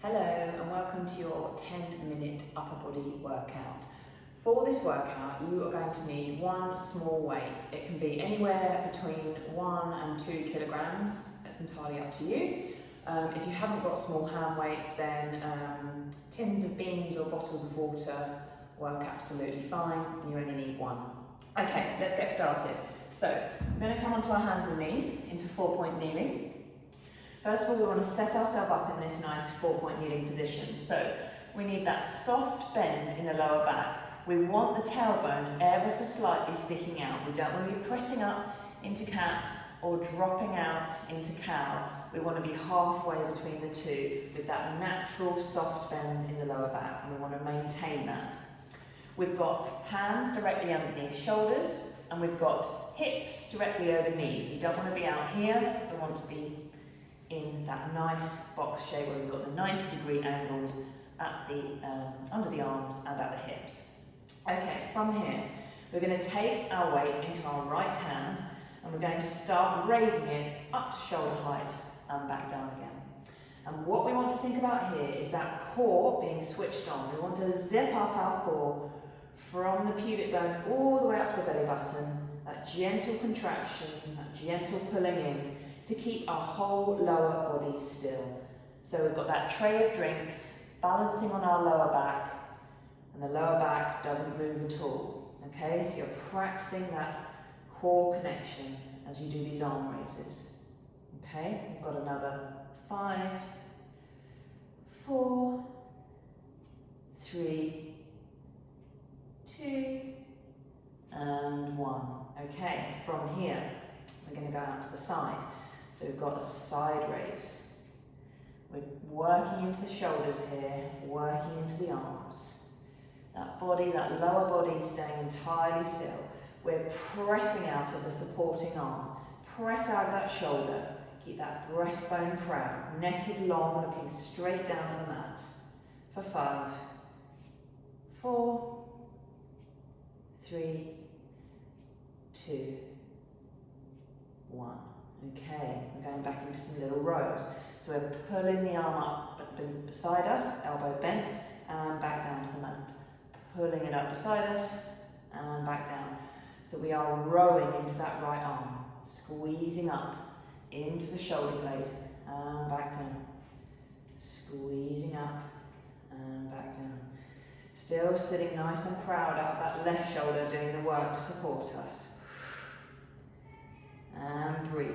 Hello and welcome to your 10-minute upper body workout. For this workout, you are going to need one small weight. It can be anywhere between 1 and 2 kilograms. It's entirely up to you. If you haven't got small hand weights, then tins of beans or bottles of water work absolutely fine, and you only need one. Okay, let's get started. So, we're going to come onto our hands and knees into 4-point kneeling. First of all, we want to set ourselves up in this nice 4-point kneeling position. So we need that soft bend in the lower back. We want the tailbone ever so slightly sticking out. We don't want to be pressing up into cat or dropping out into cow. We want to be halfway between the two with that natural soft bend in the lower back, and we want to maintain that. We've got hands directly underneath shoulders, and we've got hips directly over knees. We don't want to be out here, we want to be in that nice box shape where we've got the 90-degree angles at the under the arms and at the hips. Okay, from here, we're going to take our weight into our right hand and we're going to start raising it up to shoulder height and back down again. And what we want to think about here is that core being switched on. We want to zip up our core from the pubic bone all the way up to the belly button, that gentle contraction, that gentle pulling in, to keep our whole lower body still. So we've got that tray of drinks balancing on our lower back, and the lower back doesn't move at all. Okay, so you're practicing that core connection as you do these arm raises. Okay, we've got another 5, 4, 3, 2, and 1. Okay, from here, we're going to go out to the side. So we've got a side raise. We're working into the shoulders here, working into the arms. That body, that lower body staying entirely still. We're pressing out of the supporting arm. Press out of that shoulder. Keep that breastbone proud. Neck is long, looking straight down on the mat. For 5, 4, 3, 2, 1. Okay, we're going back into some little rows. So we're pulling the arm up beside us, elbow bent, and back down to the mat. Pulling it up beside us, and back down. So we are rowing into that right arm, squeezing up into the shoulder blade, and back down. Squeezing up, and back down. Still sitting nice and proud out of that left shoulder, doing the work to support us. And breathe.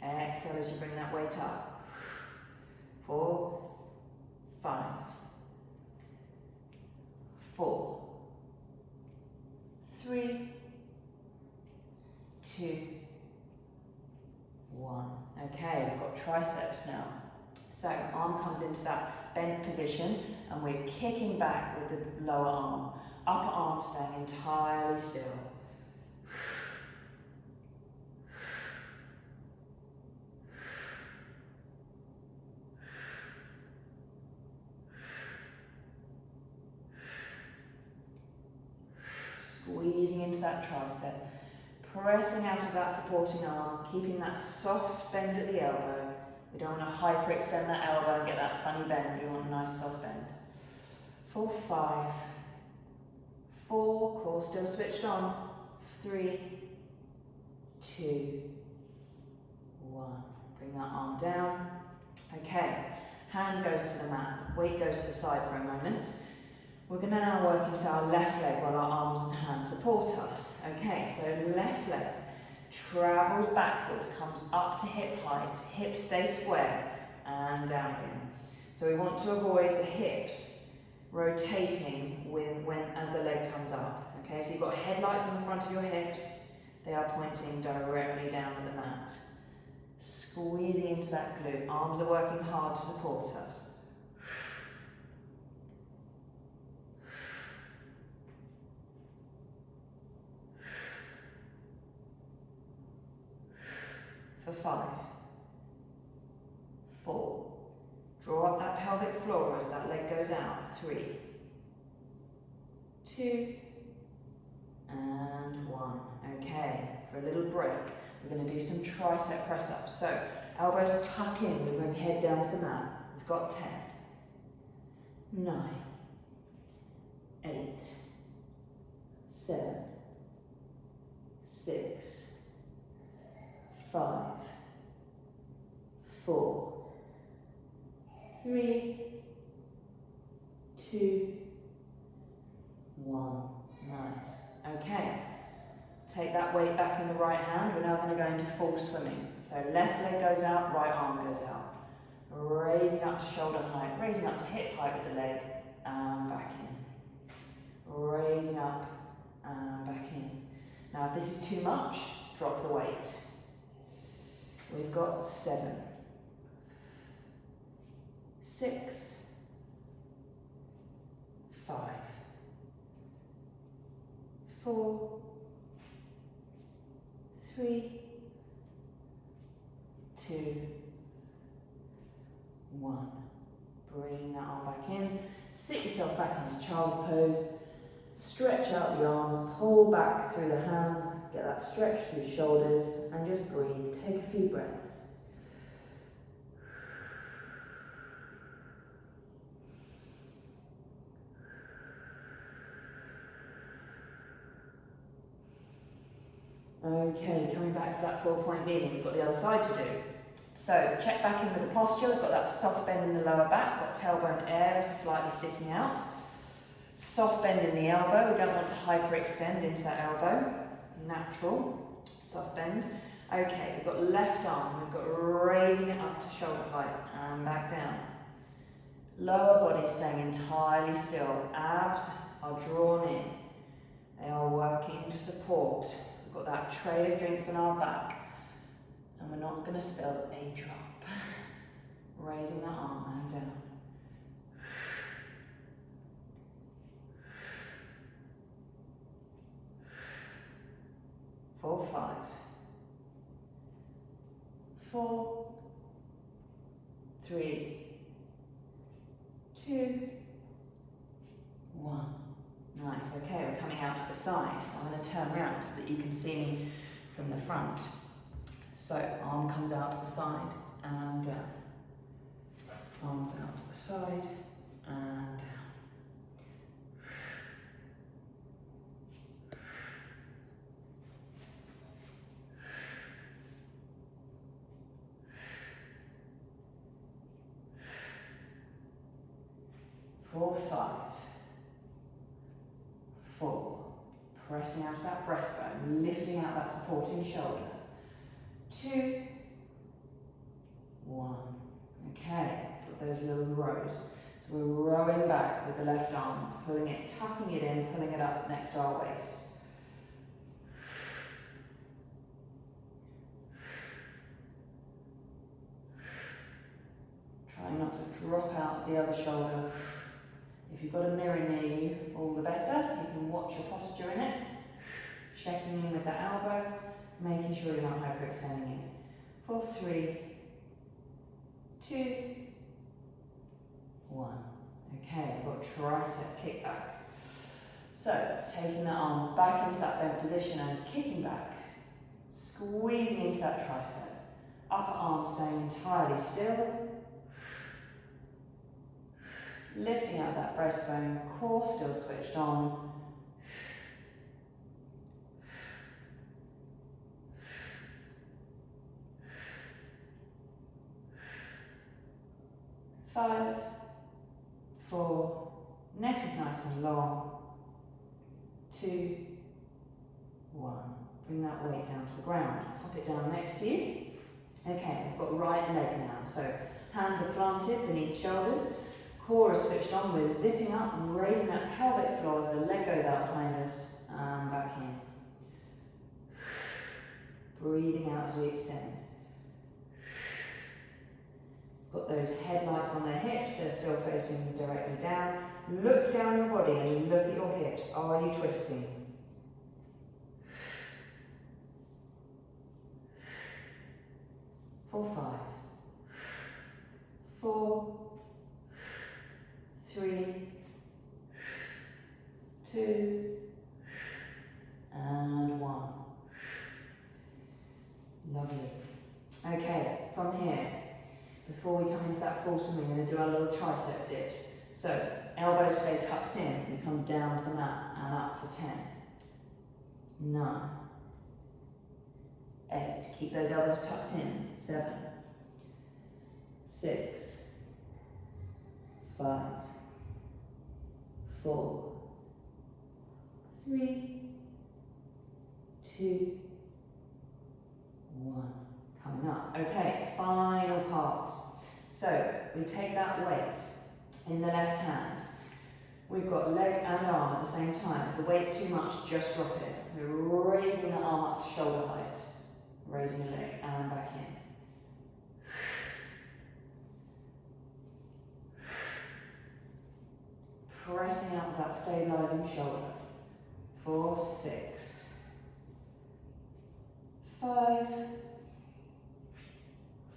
Exhale as you bring that weight up. 4, 5, 4, 3, 2, 1. Okay, we've got triceps now. So arm comes into that bent position and we're kicking back with the lower arm. Upper arm staying entirely still. Squeezing into that tricep, pressing out of that supporting arm, keeping that soft bend at the elbow. We don't want to hyperextend that elbow and get that funny bend, we want a nice soft bend. For 5, 4, core still switched on, 3, 2, 1. Bring that arm down. Okay, hand goes to the mat, weight goes to the side for a moment. We're going to now work into our left leg while our arms and hands support us. Okay, so left leg travels backwards, comes up to hip height, hips stay square, and down again. So we want to avoid the hips rotating as the leg comes up. Okay, so you've got headlights on the front of your hips, they are pointing directly down at the mat. Squeezing into that glute, arms are working hard to support us. For 5, 4, draw up that pelvic floor as that leg goes out. 3, 2, and 1. Okay, for a little break, we're going to do some tricep press ups. So elbows tuck in, we bring head down to the mat. We've got 10, 9, 8, 7, 6, 5, 4, 3, 2, 1. Nice. Okay. Take that weight back in the right hand. We're now going to go into full swimming. So left leg goes out, right arm goes out. Raising up to shoulder height, raising up to hip height with the leg, and back in. Raising up and back in. Now if this is too much, drop the weight. We've got 7, 6, 5, 4, 3, 2, 1. Bring that arm back in. Sit yourself back into child's pose. Stretch out the arms, pull back through the hands, get that stretch through shoulders, and just breathe. Take a few breaths. Okay, coming back to that 4-point kneeling, we've got the other side to do. So check back in with the posture. We've got that soft bend in the lower back, got tailbone areas slightly sticking out. Soft bend in the elbow, we don't want to hyperextend into that elbow. Natural, soft bend. Okay, we've got left arm, we've got raising it up to shoulder height and back down. Lower body staying entirely still. Abs are drawn in. They are working to support. We've got that tray of drinks on our back. And we're not going to spill a drop. Raising that arm and down. 4, 5, 4, 3, 2, 1. Nice, okay, we're coming out to the side. So I'm going to turn around so that you can see me from the front. So arm comes out to the side and down. Arms out to the side and down. 4, 5, 4. Pressing out that breastbone, lifting out that supporting shoulder. 2, 1. Okay, got those little rows. So we're rowing back with the left arm, pulling it, tucking it in, pulling it up next to our waist. Trying not to drop out the other shoulder. If you've got a mirror near you, all the better. You can watch your posture in it. Checking in with that elbow, making sure you're not hyperextending it. 4, 3, 2, 1. Okay, we've got tricep kickbacks. So, taking that arm back into that bent position and kicking back. Squeezing into that tricep. Upper arm staying entirely still. Lifting out that breastbone, core still switched on. Five, 4, neck is nice and long. 2, 1. Bring that weight down to the ground. Pop it down next to you. Okay, we've got right leg now. So hands are planted beneath shoulders. Core is switched on, we're zipping up and raising that pelvic floor as the leg goes out behind us and back in. Breathing out as we extend. Got those headlights on their hips, they're still facing directly down. Look down your body and look at your hips. Are you twisting? 4, 5, 4, 3, 2, and 1. Lovely. Okay, from here, before we come into that full swing. We're going to do our little tricep dips. So elbows stay tucked in. We come down to the mat and up for 10, 9, 8. Keep those elbows tucked in. 7, 6, 5, 4, 3, 2, 1. Coming up. Okay, final part. So we take that weight in the left hand. We've got leg and arm at the same time. If the weight's too much, just drop it. We're raising the arm up to shoulder height. Raising the leg and back in. Pressing up that stabilizing shoulder. 4, 6, 5,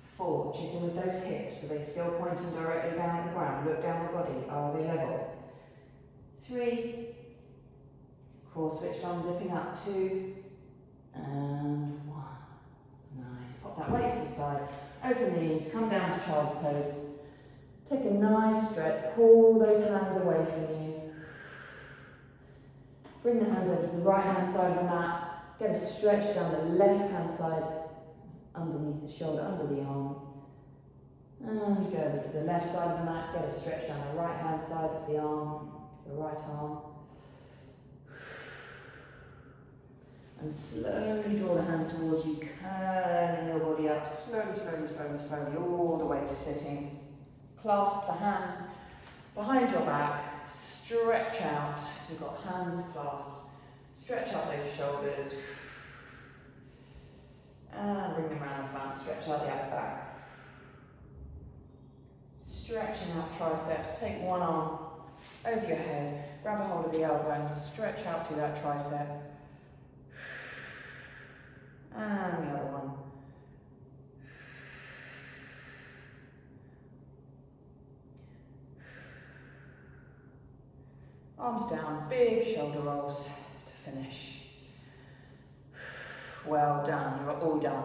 4. Check in with those hips. Are they still pointing directly down at the ground? Look down the body. Are they level? 3. Core switched on, zipping up. 2 and 1. Nice. Pop that weight to the side. Open the knees. Come down to child's pose. Take a nice stretch. Pull those hands away from you. Bring the hands over to the right hand side of the mat. Get a stretch down the left hand side, underneath the shoulder, under the arm. And go over to the left side of the mat. Get a stretch down the right hand side of the arm, the right arm. And slowly draw the hands towards you, curling your body up. Slowly, slowly, slowly, slowly, all the way to sitting. Clasp the hands behind your back. Stretch out. You've got hands clasped. Stretch out those shoulders. And bring them around the front. Stretch out the upper back. Stretching out triceps. Take one arm over your head. Grab a hold of the elbow and stretch out through that tricep. And the other one. Arms down, big shoulder rolls to finish. Well done, you're all done.